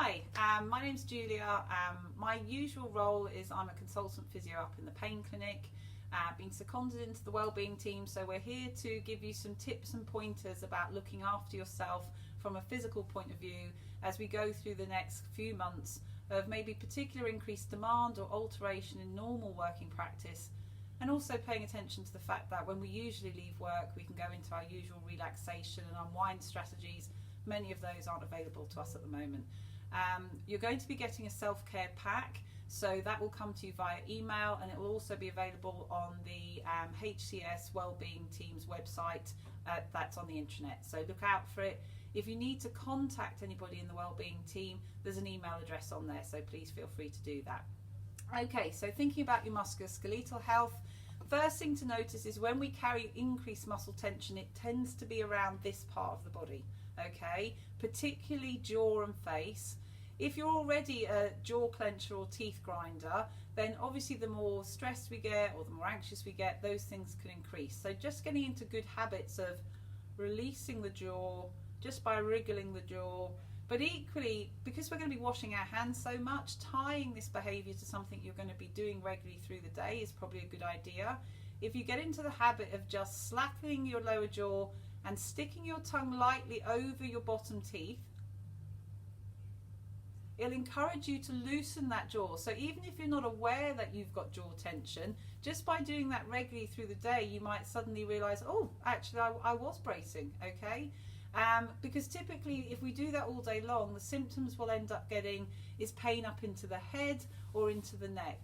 Hi, my name's Julia. My usual role is I'm a consultant physio up in the pain clinic, been seconded into the Well-being Team, so we're here to give you some tips and pointers about looking after yourself from a physical point of view as we go through the next few months of maybe particular increased demand or alteration in normal working practice, and also paying attention to the fact that when we usually leave work we can go into our usual relaxation and unwind strategies. Many of those aren't available to us at the moment. You're going to be getting a self-care pack, so that will come to you via email, and it will also be available on the HCS Well-being Team's website. That's on the intranet, so look out for it. If you need to contact anybody in the Wellbeing Team, there's an email address on there, so please feel free to do that. Okay, so thinking about your musculoskeletal health, first thing to notice is when we carry increased muscle tension, it tends to be around this part of the body, okay, particularly jaw and face. If you're already a jaw clencher or teeth grinder, then obviously the more stressed we get or the more anxious we get, those things can increase. So just getting into good habits of releasing the jaw just by wriggling the jaw, but equally, because we're going to be washing our hands so much, tying this behaviour to something you're going to be doing regularly through the day is probably a good idea. If you get into the habit of just slackening your lower jaw and sticking your tongue lightly over your bottom teeth, it'll encourage you to loosen that jaw. So even if you're not aware that you've got jaw tension, just by doing that regularly through the day, you might suddenly realise, oh, actually I was bracing, okay? Because typically if we do that all day long, the symptoms we'll end up getting is pain up into the head or into the neck.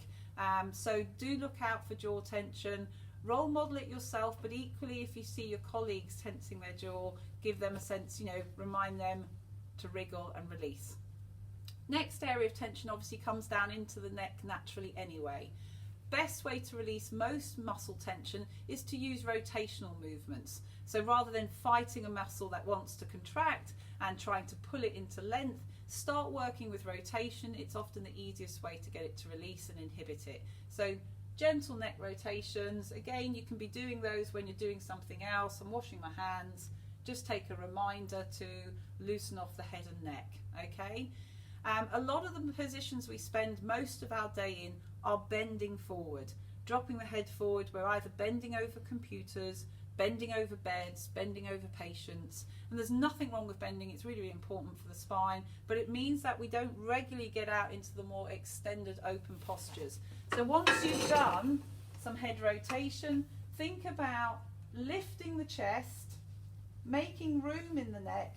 So do look out for jaw tension. Role model it yourself, but equally if you see your colleagues tensing their jaw, give them a sense, remind them to wriggle and release. Next area of tension obviously comes down into the neck naturally anyway. Best way to release most muscle tension is to use rotational movements. So rather than fighting a muscle that wants to contract and trying to pull it into length, start working with rotation. It's often the easiest way to get it to release and inhibit it. So gentle neck rotations, again, you can be doing those when you're doing something else. I'm washing my hands. Just take a reminder to loosen off the head and neck, okay? A lot of the positions we spend most of our day in are bending forward, dropping the head forward. We're either bending over computers, bending over beds, bending over patients, and there's nothing wrong with bending. It's really, really important for the spine, but it means that we don't regularly get out into the more extended open postures. So once you've done some head rotation, think about lifting the chest, making room in the neck,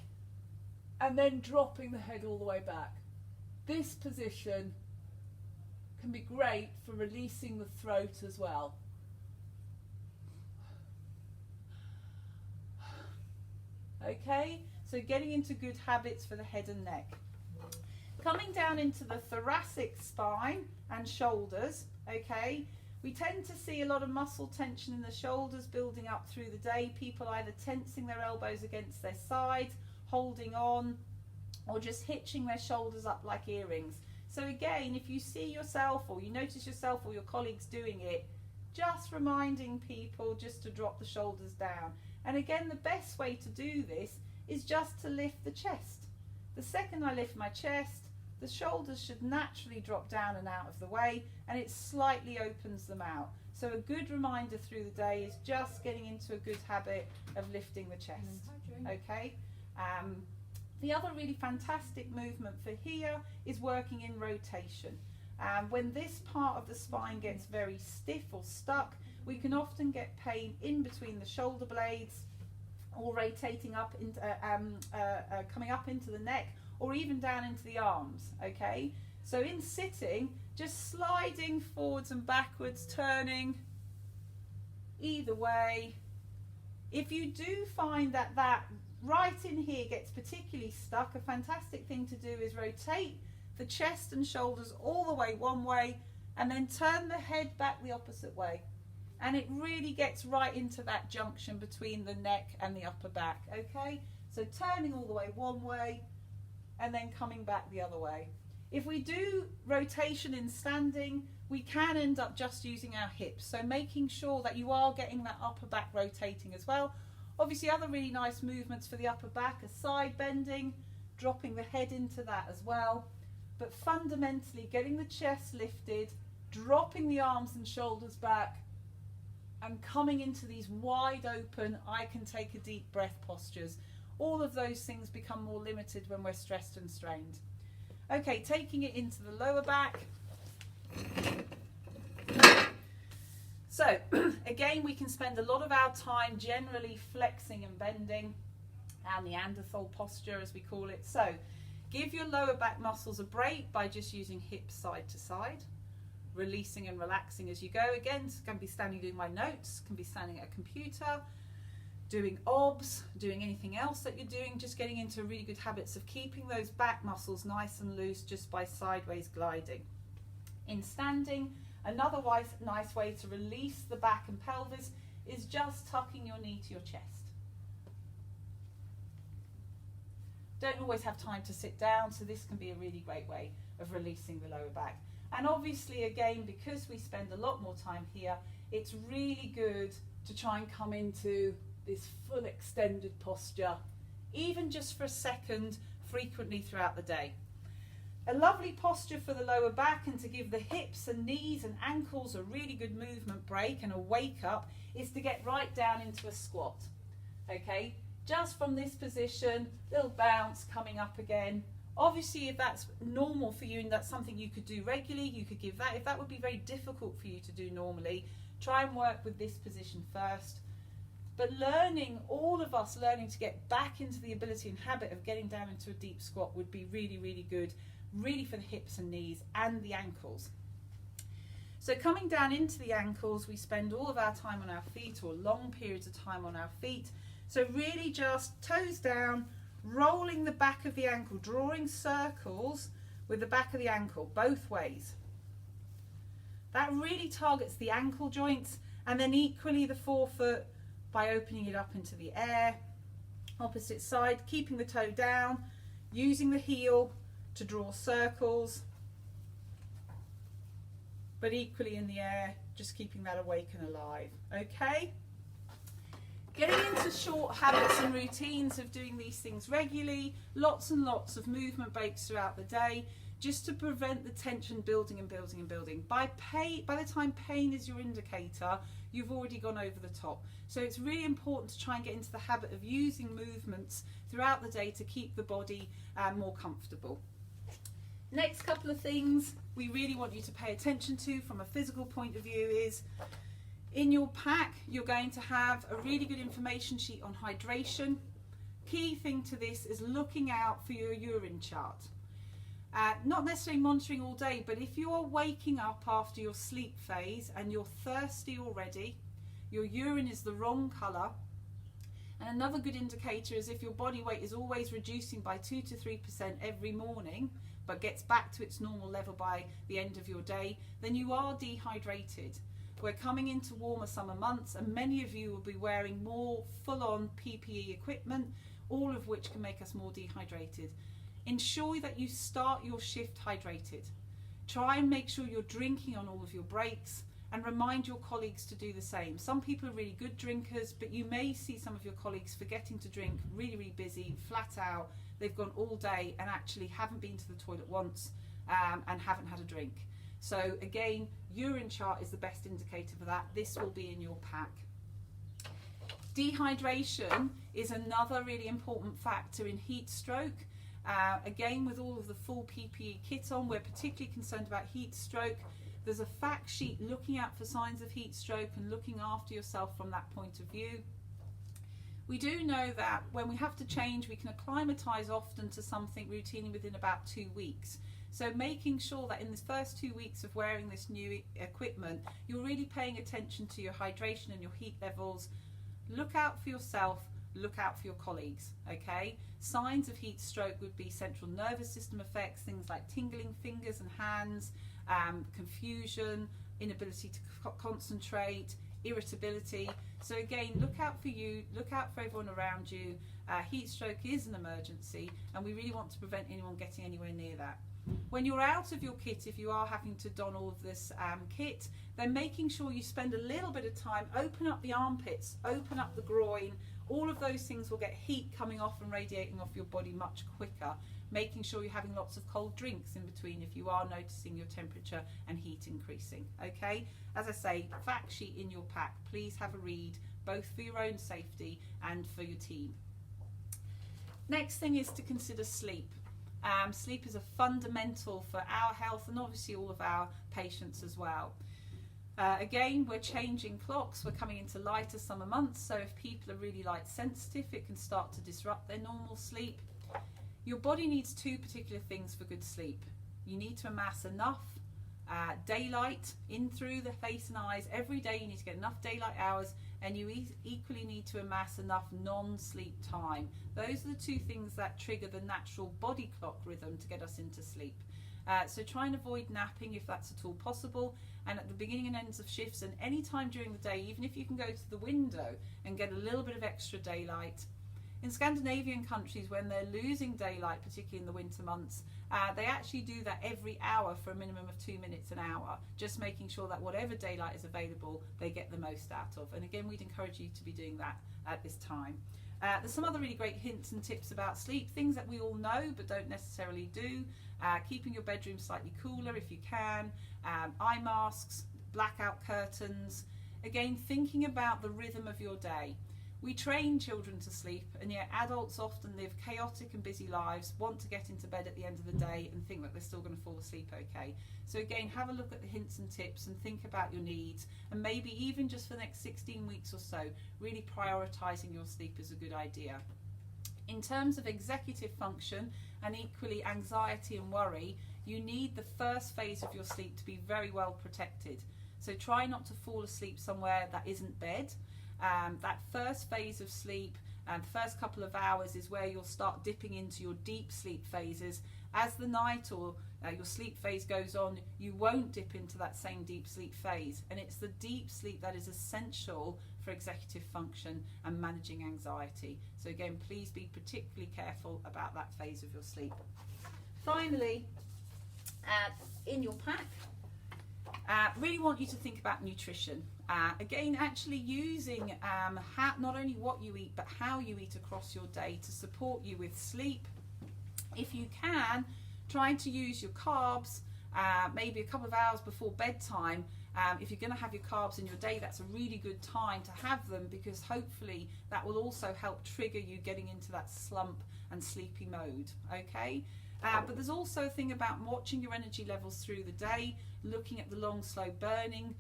and then dropping the head all the way back. This position can be great for releasing the throat as well. Okay, so getting into good habits for the head and neck. Coming down into the thoracic spine and shoulders, okay, we tend to see a lot of muscle tension in the shoulders building up through the day. People either tensing their elbows against their sides, holding on, or just hitching their shoulders up like earrings. So again, if you see yourself or you notice yourself or your colleagues doing it, just reminding people just to drop the shoulders down. And again, the best way to do this is just to lift the chest. The second I lift my chest, the shoulders should naturally drop down and out of the way, and it slightly opens them out. So a good reminder through the day is just getting into a good habit of lifting the chest. Okay. The other really fantastic movement for here is working in rotation. When this part of the spine gets very stiff or stuck, we can often get pain in between the shoulder blades, or rotating up into, coming up into the neck, or even down into the arms, okay? So in sitting, just sliding forwards and backwards, turning either way. If you do find that right in here gets particularly stuck, a fantastic thing to do is rotate the chest and shoulders all the way one way and then turn the head back the opposite way. And it really gets right into that junction between the neck and the upper back, okay? So turning all the way one way and then coming back the other way. If we do rotation in standing, we can end up just using our hips. So making sure that you are getting that upper back rotating as well. Obviously other really nice movements for the upper back are side bending, dropping the head into that as well. But fundamentally getting the chest lifted, dropping the arms and shoulders back, and coming into these wide open, I can take a deep breath postures. All of those things become more limited when we're stressed and strained. Okay, taking it into the lower back. So again, we can spend a lot of our time generally flexing and bending, and Neanderthal posture as we call it. So give your lower back muscles a break by just using hips side to side, releasing and relaxing as you go. Again, can be standing doing my notes, can be standing at a computer, doing obs, doing anything else that you're doing, just getting into really good habits of keeping those back muscles nice and loose just by sideways gliding. In standing, another nice way to release the back and pelvis is just tucking your knee to your chest. Don't always have time to sit down, so this can be a really great way of releasing the lower back. And obviously, again, because we spend a lot more time here, it's really good to try and come into this full extended posture, even just for a second, frequently throughout the day. A lovely posture for the lower back and to give the hips and knees and ankles a really good movement break and a wake up is to get right down into a squat. Okay, just from this position, little bounce coming up again. Obviously, if that's normal for you and that's something you could do regularly, you could give that. If that would be very difficult for you to do normally, try and work with this position first. But all of us learning to get back into the ability and habit of getting down into a deep squat would be really, really good, really for the hips and knees and the ankles. So coming down into the ankles, we spend all of our time on our feet, or long periods of time on our feet. So really just toes down, rolling the back of the ankle, drawing circles with the back of the ankle both ways. That really targets the ankle joints, and then equally the forefoot by opening it up into the air. Opposite side, keeping the toe down, using the heel to draw circles, but equally in the air, just keeping that awake and alive. Okay? Getting into short habits and routines of doing these things regularly, lots and lots of movement breaks throughout the day, just to prevent the tension building and building and building. By the time pain is your indicator, you've already gone over the top. So it's really important to try and get into the habit of using movements throughout the day to keep the body more comfortable. Next couple of things we really want you to pay attention to from a physical point of view is, in your pack, you're going to have a really good information sheet on hydration. Key thing to this is looking out for your urine chart. Not necessarily monitoring all day, but if you are waking up after your sleep phase and you're thirsty already, your urine is the wrong colour. And another good indicator is if your body weight is always reducing by 2 to 3% every morning, but gets back to its normal level by the end of your day, then you are dehydrated. We're coming into warmer summer months, and many of you will be wearing more full-on PPE equipment, all of which can make us more dehydrated. Ensure that you start your shift hydrated. Try and make sure you're drinking on all of your breaks, and remind your colleagues to do the same. Some people are really good drinkers, but you may see some of your colleagues forgetting to drink, really, really busy, flat out. They've gone all day and actually haven't been to the toilet once and haven't had a drink. So again, urine chart is the best indicator for that. This will be in your pack. Dehydration is another really important factor in heat stroke. Again, with all of the full PPE kit on, we're particularly concerned about heat stroke. There's a fact sheet looking out for signs of heat stroke and looking after yourself from that point of view. We do know that when we have to change, we can acclimatise often to something routinely within about 2 weeks. So making sure that in the first 2 weeks of wearing this new equipment, you're really paying attention to your hydration and your heat levels. Look out for yourself, look out for your colleagues, okay? Signs of heat stroke would be central nervous system effects, things like tingling fingers and hands, confusion, inability to concentrate, irritability. So again, look out for you, look out for everyone around you. Heat stroke is an emergency, and we really want to prevent anyone getting anywhere near that. When you're out of your kit, if you are having to don all of this kit, then making sure you spend a little bit of time, open up the armpits, open up the groin, All of those things will get heat coming off and radiating off your body much quicker, making sure you're having lots of cold drinks in between if you are noticing your temperature and heat increasing. Okay, as I say, fact sheet in your pack, please have a read, both for your own safety and for your team. Next thing is to consider sleep. Sleep is a fundamental for our health and obviously all of our patients as well. Again, we're changing clocks, we're coming into lighter summer months, so if people are really light sensitive, it can start to disrupt their normal sleep. Your body needs two particular things for good sleep. You need to amass enough daylight in through the face and eyes every day. You need to get enough daylight hours, and you equally need to amass enough non-sleep time. Those are the two things that trigger the natural body clock rhythm to get us into sleep. So try and avoid napping if that's at all possible, and at the beginning and ends of shifts and any time during the day, even if you can go to the window and get a little bit of extra daylight. In Scandinavian countries, when they're losing daylight, particularly in the winter months, they actually do that every hour for a minimum of 2 minutes an hour, just making sure that whatever daylight is available, they get the most out of. And again, we'd encourage you to be doing that at this time. There's some other really great hints and tips about sleep, things that we all know but don't necessarily do. Keeping your bedroom slightly cooler if you can, eye masks, blackout curtains. Again, thinking about the rhythm of your day. We train children to sleep, and yet adults often live chaotic and busy lives, want to get into bed at the end of the day and think that they're still going to fall asleep okay. So again, have a look at the hints and tips and think about your needs, and maybe even just for the next 16 weeks or so, really prioritising your sleep is a good idea. In terms of executive function and equally anxiety and worry, you need the first phase of your sleep to be very well protected. So try not to fall asleep somewhere that isn't bed. That first phase of sleep and the first couple of hours is where you'll start dipping into your deep sleep phases. As the night or your sleep phase goes on, you won't dip into that same deep sleep phase, and it's the deep sleep that is essential for executive function and managing anxiety. So again, please be particularly careful about that phase of your sleep. Finally, in your pack, really want you to think about nutrition. Again, actually using not only what you eat but how you eat across your day to support you with sleep. If you can, trying to use your carbs maybe a couple of hours before bedtime. If you're going to have your carbs in your day, that's a really good time to have them, because hopefully that will also help trigger you getting into that slump and sleepy mode. Okay. But there's also a thing about watching your energy levels through the day, looking at the long, slow burning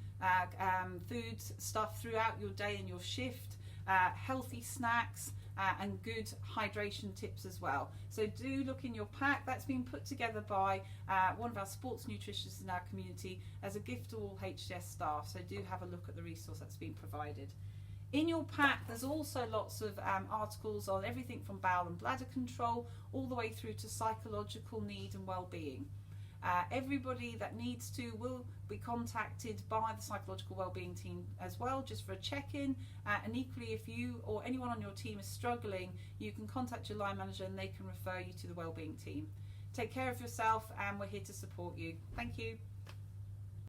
food stuff throughout your day and your shift, healthy snacks, and good hydration tips as well. So do look in your pack. That's been put together by one of our sports nutritionists in our community as a gift to all HCS staff. So do have a look at the resource that's been provided. In your pack, there's also lots of articles on everything from bowel and bladder control all the way through to psychological need and well-being. Everybody that needs to will be contacted by the psychological well-being team as well, just for a check-in. And equally, if you or anyone on your team is struggling, you can contact your line manager and they can refer you to the well-being team. Take care of yourself, and we're here to support you. Thank you.